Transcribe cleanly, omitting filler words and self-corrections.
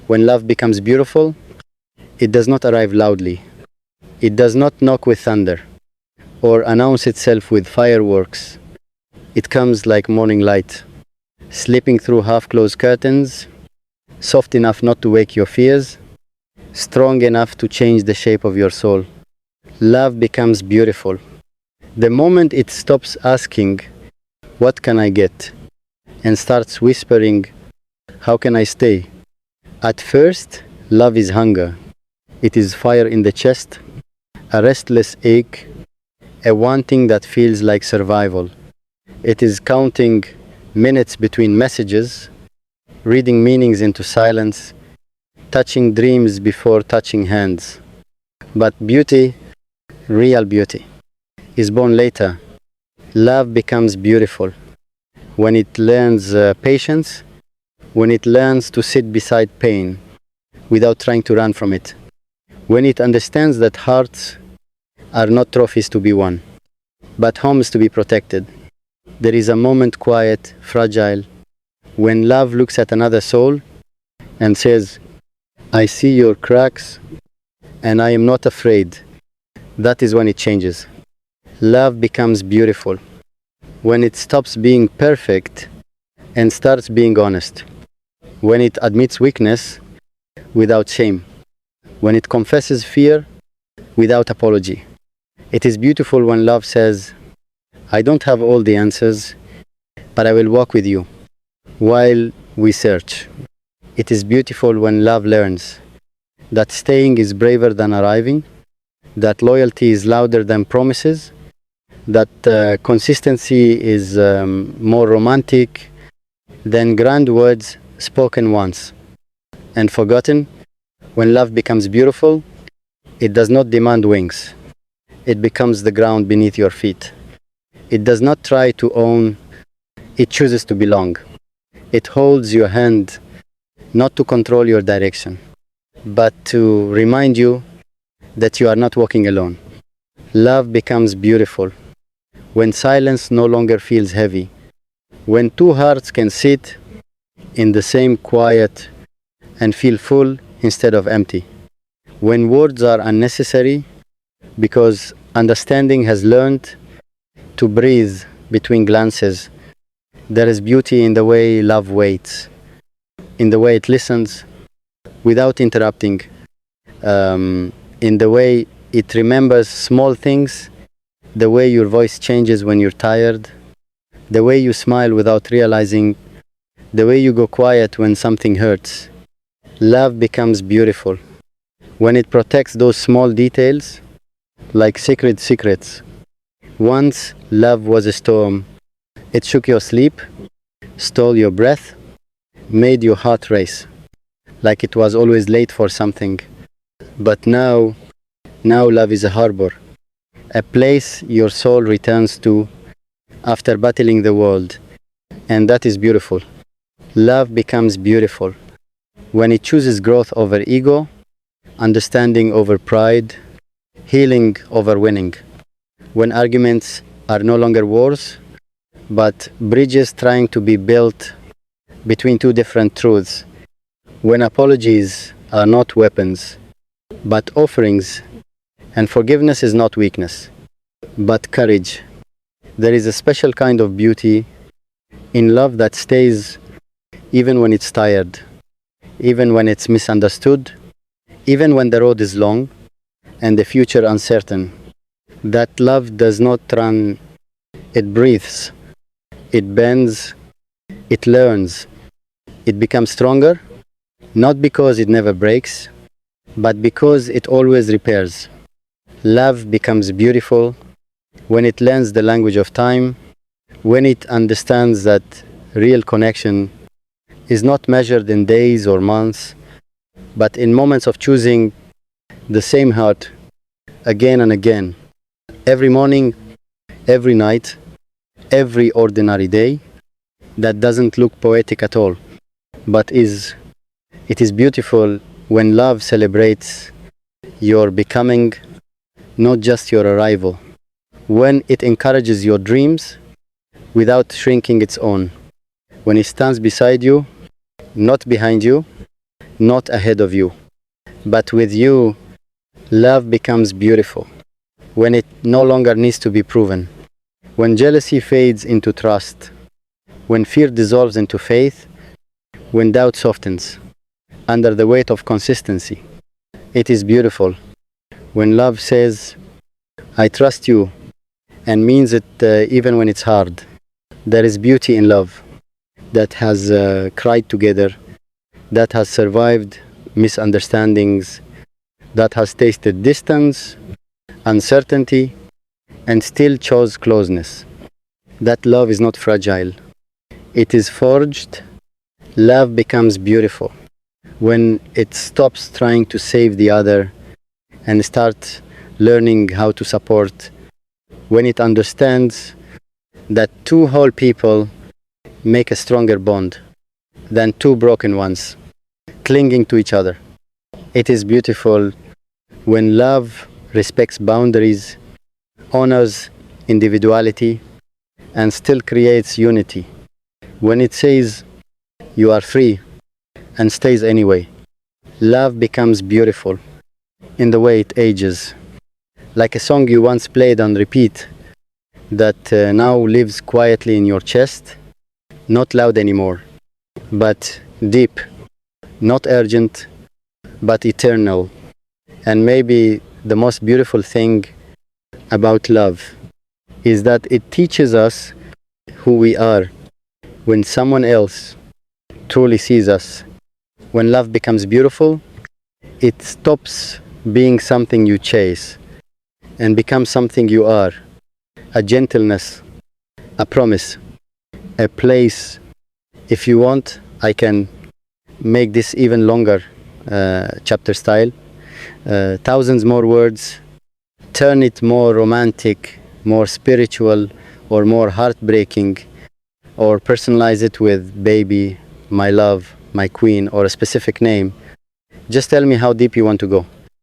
When love becomes beautiful, it does not arrive loudly. It does not knock with thunder or announce itself with fireworks. It comes like morning light, slipping through half-closed curtains, soft enough not to wake your fears, strong enough to change the shape of your soul. Love becomes beautiful the moment it stops asking, "What can I get?" and starts whispering, "How can I stay?" At first, love is hunger. It is fire in the chest, a restless ache, a wanting that feels like survival. It is counting minutes between messages, reading meanings into silence, touching dreams before touching hands. But beauty, real beauty, is born later. Love becomes beautiful when it learns patience, when it learns to sit beside pain without trying to run from it, when it understands that hearts are not trophies to be won, but homes to be protected. There is a moment, quiet, fragile, when love looks at another soul and says, "I see your cracks and I am not afraid." That is when it changes. Love becomes beautiful when it stops being perfect and starts being honest, when it admits weakness without shame, when it confesses fear without apology. It is beautiful when love says, "I don't have all the answers, but I will walk with you while we search." It is beautiful when love learns that staying is braver than arriving, that loyalty is louder than promises, that consistency is more romantic than grand words spoken once and forgotten. When love becomes beautiful, it does not demand wings. It becomes the ground beneath your feet. It does not try to own, it chooses to belong. It holds your hand not to control your direction, but to remind you that you are not walking alone. Love becomes beautiful when silence no longer feels heavy, when two hearts can sit in the same quiet and feel full instead of empty, when words are unnecessary because understanding has learned to breathe between glances. There is beauty in the way love waits, in the way it listens without interrupting, in the way it remembers small things, the way your voice changes when you're tired, the way you smile without realizing, the way you go quiet when something hurts. Love becomes beautiful when it protects those small details like sacred secrets. Once, love was a storm. It shook your sleep, stole your breath, made your heart race, like it was always late for something. But now love is a harbor, a place your soul returns to after battling the world. And that is beautiful. Love becomes beautiful when it chooses growth over ego, understanding over pride, healing over winning. When arguments are no longer wars, but bridges trying to be built between two different truths. When apologies are not weapons, but offerings, and forgiveness is not weakness, but courage. There is a special kind of beauty in love that stays even when it's tired, even when it's misunderstood, even when the road is long and the future uncertain. That love does not run, it breathes, it bends, it learns, it becomes stronger, not because it never breaks, but because it always repairs. Love becomes beautiful when it learns the language of time, when it understands that real connection is not measured in days or months, but in moments of choosing the same heart again and again, every morning, every night, every ordinary day. That doesn't look poetic at all, but it is beautiful when love celebrates your becoming, not just your arrival. When it encourages your dreams without shrinking its own. When it stands beside you, not behind you, not ahead of you. But with you, love becomes beautiful when it no longer needs to be proven. When jealousy fades into trust, when fear dissolves into faith, when doubt softens under the weight of consistency. It is beautiful when love says, I trust you, and means it even when it's hard. There is beauty in love that has cried together, that has survived misunderstandings, that has tasted distance, uncertainty, and still chose closeness. That love is not fragile. It is forged. Love becomes beautiful when it stops trying to save the other and starts learning how to support. When it understands that two whole people make a stronger bond than two broken ones, clinging to each other. It is beautiful when love respects boundaries, honors individuality, and still creates unity. When it says, you are free, and stays anyway. Love becomes beautiful in the way it ages, like a song you once played on repeat that now lives quietly in your chest, not loud anymore, but deep, not urgent, but eternal. And maybe the most beautiful thing about love is that it teaches us who we are when someone else truly sees us. When love becomes beautiful, it stops being something you chase and becomes something you are. A gentleness, a promise, a place. If you want, I can make this even longer chapter style. Thousands more words, turn it more romantic, more spiritual, or more heartbreaking, or personalize it with baby, my love, my queen, or a specific name. Just tell me how deep you want to go.